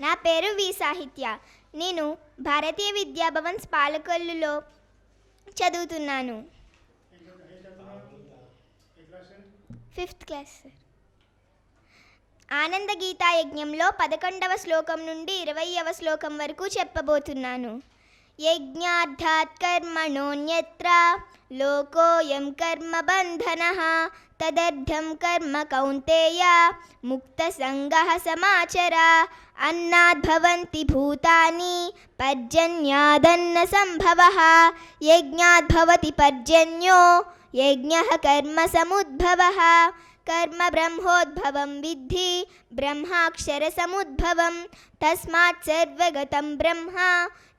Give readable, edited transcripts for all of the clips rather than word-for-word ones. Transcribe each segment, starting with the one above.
నా పేరు వి సాహిత్య. నేను భారతీయ విద్యాభవన్ పాలకొల్లులో చదువుతున్నాను. 5th class sir. ఆనంద గీతా యజ్ఞంలో 11వ శ్లోకం నుండి 20వ శ్లోకం వరకు చెప్పబోతున్నాను. యజ్ఞార్థాత్ కర్మణోన్యత్ర లోకోయం కర్మ బంధనః తదర్థం కర్మ కౌంతేయ ముక్త సంగః సమాచర. అన్నాద్ భవంతి భూతాని పర్జన్యాదన్న సంభవః యజ్ఞాద్ భవతి పర్జన్యో యజ్ఞః కర్మ సముద్భవః. కర్మ బ్రహ్మోద్భవం విద్ధి బ్రహ్మాక్షర సముద్భవం. తస్మాత్ సర్వగతం బ్రహ్మ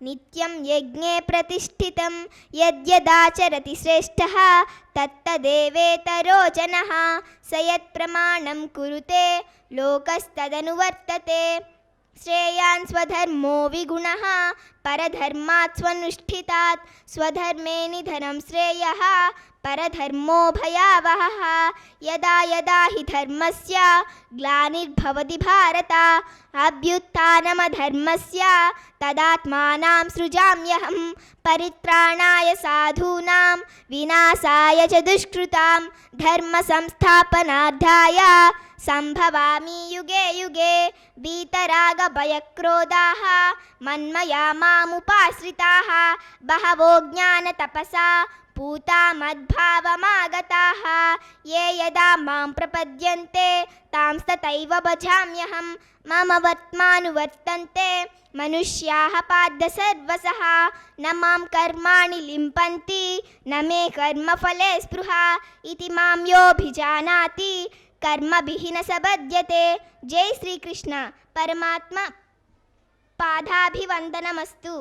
నిత్యం యజ్ఞే ప్రతిష్ఠితం. యద్యదాచరతి శ్రేష్ఠః తత్తదేవేతరోచనః. స యత్ప్రమాణం కురుతే లోకస్తదనువర్తతే. శ్రేయాన్ స్వధర్మో విగుణః పరధర్మాత్ స్వనుష్ఠితాత్. స్వధర్మే నిధనం శ్రేయః పరధర్మో భయావహః. యదా యదా హి ధర్మస్య గ్లానిర్భవతి భారత అభ్యుత్థానమధర్మస్య తదాత్మానాం సృజామ్యహం. పరిత్రాణాయ సాధూనాం వినాశాయ చ దుష్కృతాం. ధర్మ సంస్థాపనార్థాయ సంభవామి యుగే యుగే. వీతరాగ భయక్రోధాః మన్మయా మాముపాశ్రితాః. బహవో జ్ఞాన తపసా పూతా మద్భావమాగతాః. ఏ యదా మాం ప్రపద్యంతే తాంస్తతైవ భజామ్యహం. మమ వర్త్మానువర్తంతే మనుష్యాః పార్థ సర్వశః. న మాం కర్మాణి లింపంతి న మే కర్మఫలే స్పృహా. ఇతి మాం యోభిజానాతి కర్మభిః న స బధ్యతే. జై శ్రీకృష్ణ. పరమాత్మ పాదాభివందనమస్తు.